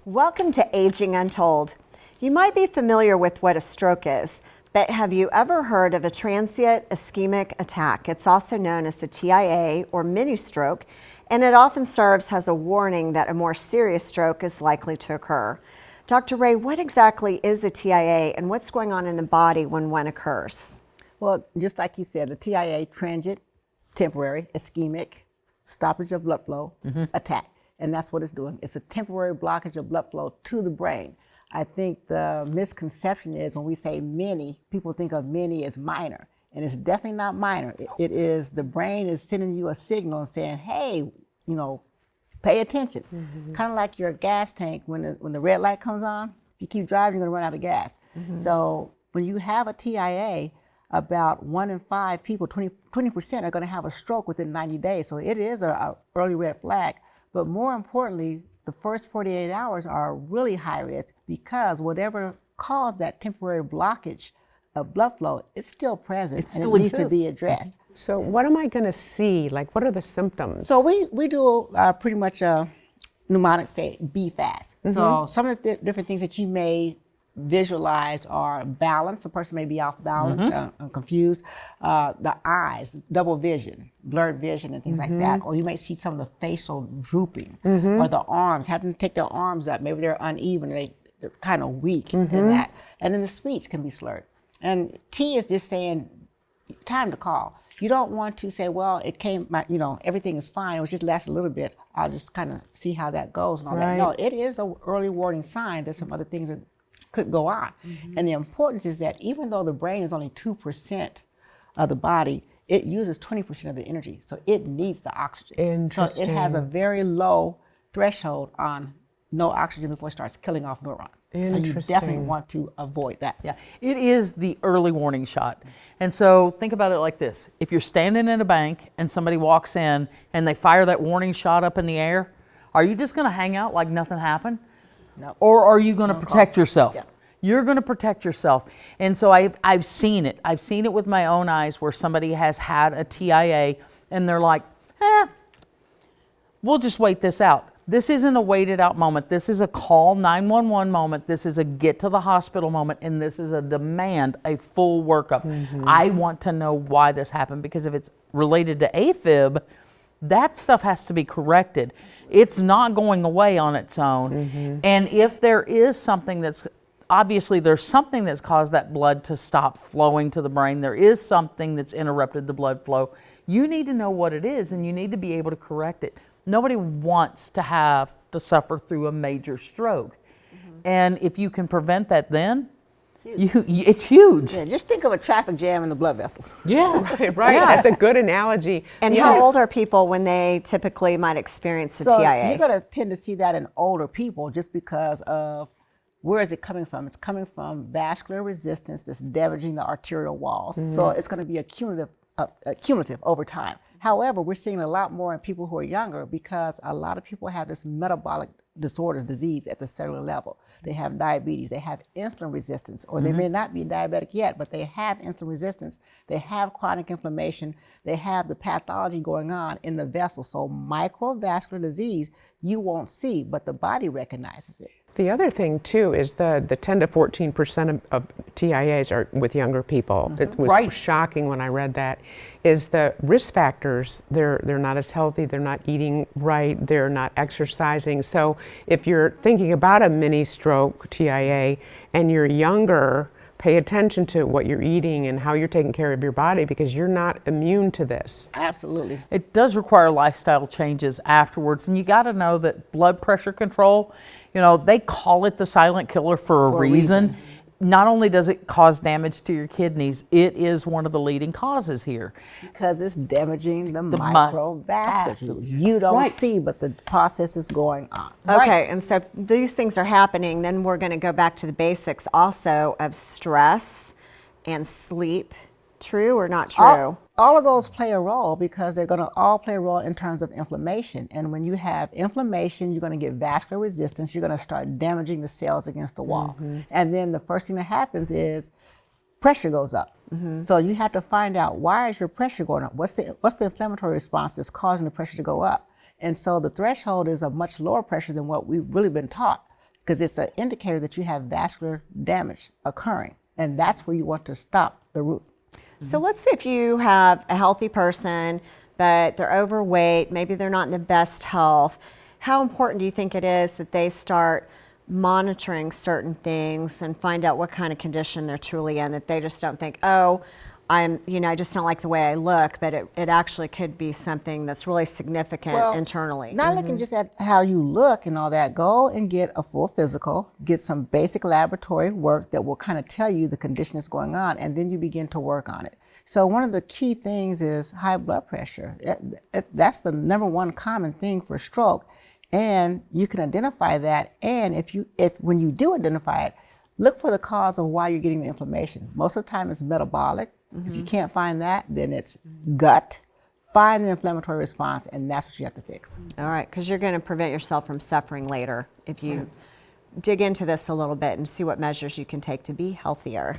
Welcome to Aging Untold. You might be familiar with what a stroke is, but have you ever heard of a transient ischemic attack? It's also known as a TIA or mini stroke, and it often serves as a warning that a more serious stroke is likely to occur. Dr. Ray, what exactly is a TIA and what's going on in the body when one occurs? Well, just like you said, the TIA, transient, temporary, ischemic, stoppage of blood flow, attack. And that's what it's doing. It's a temporary blockage of blood flow to the brain. I think the misconception is when we say mini, people think of mini as minor. And it's definitely not minor. It is the brain is sending you a signal and saying, hey, pay attention. Kind of like your gas tank when the red light comes on, if you keep driving, you're gonna run out of gas. So when you have a TIA, about 1 in 5 people, 20% are gonna have a stroke within 90 days. So it is an early red flag. But more importantly, the first 48 hours are really high risk because whatever caused that temporary blockage of blood flow, it's still present and it needs to be addressed. So what am I going to see? Like, what are the symptoms? So we do pretty much a mnemonic say BFAST. So some of the different things that you may visualize are balance. A person may be off balance, confused. The eyes, double vision, blurred vision and things like that. Or you may see some of the facial drooping. Or the arms, having to take their arms up. Maybe they're uneven, they're kind of weak in that. And then the speech can be slurred. And T is just saying, time to call. You don't want to say, well, it came, everything is fine. It was just last a little bit. I'll just kind of see how that goes and all that. No, it is an early warning sign that some other things could go on. And the importance is that even though the brain is only 2% of the body, it uses 20% of the energy. So it needs the oxygen. So it has a very low threshold on no oxygen before it starts killing off neurons. So you definitely want to avoid that. Yeah, it is the early warning shot. And so think about it like this. If you're standing in a bank and somebody walks in and they fire that warning shot up in the air, are you just gonna hang out like nothing happened? No. Or are you gonna protect yourself? Yeah. You're gonna protect yourself. And so I've seen it. I've seen it with my own eyes where somebody has had a TIA and they're like, we'll just wait this out. This isn't a waited out moment. This is a call 911 moment. This is a get to the hospital moment. And this is a demand, a full workup. I want to know why this happened, because if it's related to AFib, that stuff has to be corrected. It's not going away on its own. And if there is something that's, obviously there's something that's caused that blood to stop flowing to the brain. There is something that's interrupted the blood flow. You need to know what it is and you need to be able to correct it. Nobody wants to have to suffer through a major stroke. And if you can prevent that then, it's huge. Yeah, just think of a traffic jam in the blood vessels. Yeah. Right, that's a good analogy. And how old are people when they typically might experience a TIA? You're going to tend to see that in older people just because of where is it coming from? It's coming from vascular resistance that's damaging the arterial walls. So it's going to be cumulative over time. However, we're seeing a lot more in people who are younger because a lot of people have this metabolic disorders, disease at the cellular level. They have diabetes, they have insulin resistance, or they may not be diabetic yet, but they have insulin resistance, they have chronic inflammation, they have the pathology going on in the vessel. So microvascular disease, you won't see, but the body recognizes it. The other thing too is the 10 to 14% of TIAs are with younger people. It was shocking when I read that. Is the risk factors, they're not as healthy, they're not eating right, they're not exercising. So if you're thinking about a mini stroke TIA and you're younger, pay attention to what you're eating and how you're taking care of your body because you're not immune to this. Absolutely. It does require lifestyle changes afterwards. And you got to know that blood pressure control, they call it the silent killer for a reason. Not only does it cause damage to your kidneys, it is one of the leading causes here. Because it's damaging the microvasculature. You don't see, but the process is going on. Okay, and so if these things are happening, then we're going to go back to the basics also of stress and sleep. True or not true? All of those play a role because they're going to all play a role in terms of inflammation. And when you have inflammation, you're going to get vascular resistance. You're going to start damaging the cells against the wall. And then the first thing that happens is pressure goes up. So you have to find out, why is your pressure going up? What's the inflammatory response that's causing the pressure to go up? And so the threshold is a much lower pressure than what we've really been taught. because it's an indicator that you have vascular damage occurring, and that's where you want to stop the root. So let's say if you have a healthy person, but they're overweight, maybe they're not in the best health. How important do you think it is that they start monitoring certain things and find out what kind of condition they're truly in, that they just don't think, oh, I just don't like the way I look, but it actually could be something that's really significant internally. Not looking just at how you look and all that. Go and get a full physical, get some basic laboratory work that will kind of tell you the condition that's going on, and then you begin to work on it. So one of the key things is high blood pressure. That's the number one common thing for stroke, and you can identify that. And if when you do identify it, look for the cause of why you're getting the inflammation. Most of the time it's metabolic. If you can't find that, then it's gut. Find the inflammatory response, and that's what you have to fix. All right, because you're going to prevent yourself from suffering later if you dig into this a little bit and see what measures you can take to be healthier.